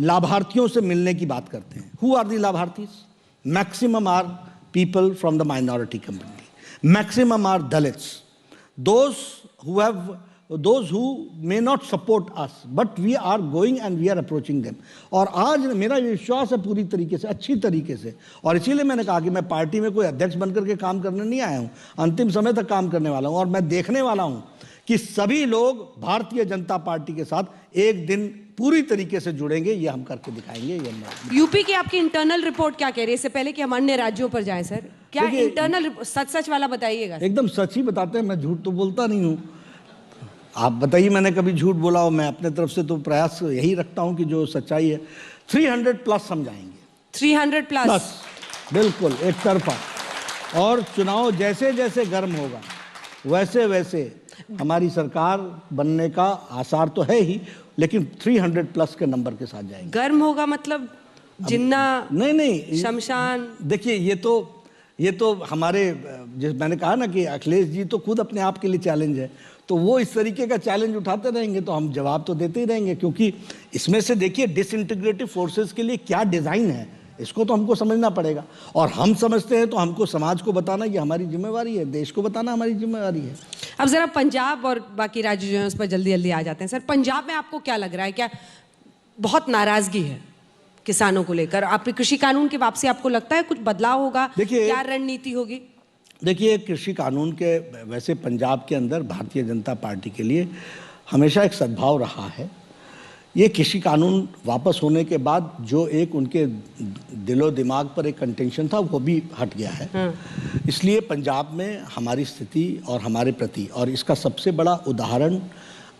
लाभार्थियों से मिलने की बात करते हैं। हु आर दी लाभार्थी? Maximum are people from the minority community, maximum are Dalits, those who may not support us, but we are going and we are approaching them। और आज मेरा विश्वास है पूरी तरीके से, अच्छी तरीके से, और इसीलिए मैंने कहा कि मैं पार्टी में कोई अध्यक्ष बनकर के काम करने नहीं आया हूं, अंतिम समय तक काम करने वाला हूं, और मैं देखने वाला हूं कि सभी लोग भारतीय जनता पार्टी के साथ एक दिन पूरी तरीके से जुड़ेंगे। ये हम करके दिखाएंगे। ये यूपी की आपकी इंटरनल रिपोर्ट क्या कह रही है? इससे पहले कि हम अन्य राज्यों पर जाएं सर, क्या इंटरनल सच वाला बताइएगा। एकदम सच ही बताते हैं, मैं झूठ तो बोलता नहीं हूँ। आप बताइए मैंने कभी झूठ बोला हो? मैं अपने तरफ से तो प्रयास यही रखता हूं कि जो सच्चाई है 300+ हम जाएंगे। 300+? बिल्कुल एक तरफा। और चुनाव जैसे जैसे गर्म होगा वैसे वैसे हमारी सरकार बनने का आसार तो है ही, लेकिन 300+ के नंबर के साथ जाएंगे। गर्म होगा मतलब जिन्ना? नहीं, शमशान। देखिए ये तो हमारे, जिस मैंने कहा ना कि अखिलेश जी तो खुद अपने आप के लिए चैलेंज है, तो वो इस तरीके का चैलेंज उठाते रहेंगे तो हम जवाब तो देते ही रहेंगे, क्योंकि इसमें से देखिए डिसइंटीग्रेटिव फोर्सेस के लिए क्या डिज़ाइन है इसको तो हमको समझना पड़ेगा, और हम समझते हैं तो हमको समाज को बताना ये हमारी जिम्मेवारी है, देश को बताना हमारी जिम्मेवारी है। अब जरा पंजाब और बाकी राज्य जो है उस पर जल्दी जल्दी आ जाते हैं। सर, पंजाब में आपको क्या लग रहा है? क्या बहुत नाराजगी है किसानों को लेकर? आपके कृषि कानून की वापसी आपको लगता है कुछ बदलाव होगा? क्या रणनीति होगी? देखिए, कृषि कानून के वैसे पंजाब के अंदर भारतीय जनता पार्टी के लिए हमेशा एक सद्भाव रहा है। ये कृषि कानून वापस होने के बाद जो एक उनके दिलो दिमाग पर एक कंटेंशन था वो भी हट गया है। इसलिए पंजाब में हमारी स्थिति और हमारे प्रति, और इसका सबसे बड़ा उदाहरण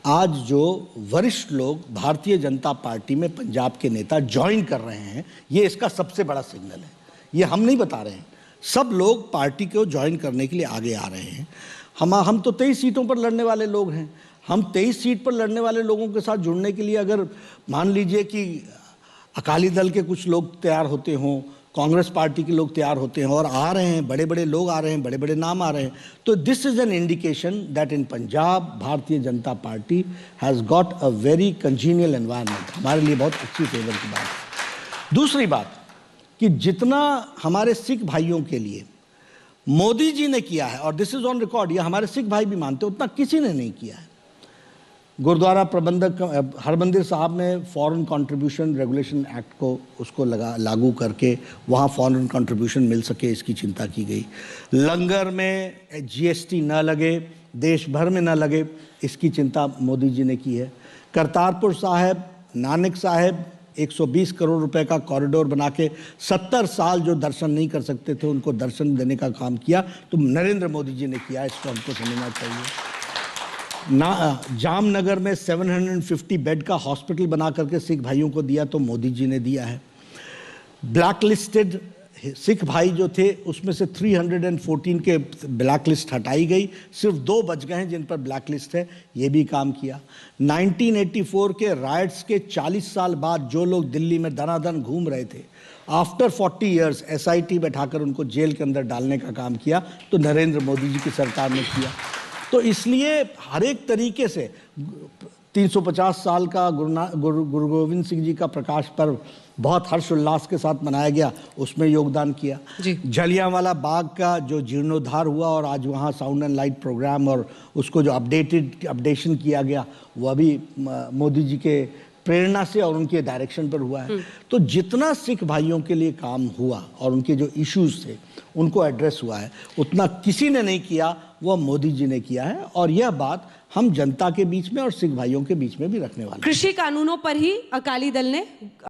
आज जो वरिष्ठ लोग भारतीय जनता पार्टी में पंजाब के नेता ज्वाइन कर रहे हैं, ये इसका सबसे बड़ा सिग्नल है। ये हम नहीं बता रहे हैं, सब लोग पार्टी को ज्वाइन करने के लिए आगे आ रहे हैं। हम तो 23 सीटों पर लड़ने वाले लोग हैं। हम 23 सीट पर लड़ने वाले लोगों के साथ जुड़ने के लिए अगर मान लीजिए कि अकाली दल के कुछ लोग तैयार होते हों, कांग्रेस पार्टी के लोग तैयार होते हैं और आ रहे हैं, बड़े बड़े लोग आ रहे हैं, बड़े बड़े नाम आ रहे हैं, तो this is an indication that in Punjab Bharatiya Janata party has got a very congenial environment. हमारे लिए बहुत अच्छी फेवर की बात है। दूसरी बात कि जितना हमारे सिख भाइयों के लिए मोदी जी ने किया है, और दिस इज ऑन रिकॉर्ड, ये हमारे सिख भाई भी मानते, उतना किसी ने नहीं किया है। गुरुद्वारा प्रबंधक हरमंदिर साहब में फॉरेन कंट्रीब्यूशन रेगुलेशन एक्ट को उसको लागू करके वहाँ फॉरेन कंट्रीब्यूशन मिल सके, इसकी चिंता की गई। लंगर में जीएसटी न लगे, देश भर में न लगे, इसकी चिंता मोदी जी ने की है। करतारपुर साहिब, नानक साहिब 120 करोड़ रुपए का कॉरिडोर बना के 70 साल जो दर्शन नहीं कर सकते थे उनको दर्शन देने का काम किया, तो नरेंद्र मोदी जी ने किया, इसको हमको समझना चाहिए। जामनगर में 750 बेड का हॉस्पिटल बना करके सिख भाइयों को दिया, तो मोदी जी ने दिया है। ब्लैक लिस्टेड सिख भाई जो थे उसमें से 314 के ब्लैक लिस्ट हटाई गई, सिर्फ 2 बच गए हैं जिन पर ब्लैक लिस्ट है, ये भी काम किया। 1984 के राइट्स के 40 साल बाद जो लोग दिल्ली में दनादन घूम रहे थे, आफ्टर 40 ईयर्स SIT बैठाकर उनको जेल के अंदर डालने का काम किया, तो नरेंद्र मोदी जी की सरकार ने किया। तो इसलिए हर एक तरीके से 350 साल का गुरु गोविंद सिंह जी का प्रकाश पर्व बहुत हर्षोल्लास के साथ मनाया गया, उसमें योगदान किया। जलियांवाला बाग का जो जीर्णोद्धार हुआ और आज वहाँ साउंड एंड लाइट प्रोग्राम और उसको जो अपडेशन किया गया, वह भी मोदी जी के प्रेरणा से और उनके डायरेक्शन पर हुआ है। तो जितना सिख भाइयों के लिए काम हुआ और उनके जो इश्यूज थे उनको एड्रेस हुआ है, उतना किसी ने नहीं किया, वह मोदी जी ने किया है। और यह बात हम जनता के बीच में और सिख भाइयों के बीच में भी रखने वाले हैं। कृषि कानूनों पर ही अकाली दल ने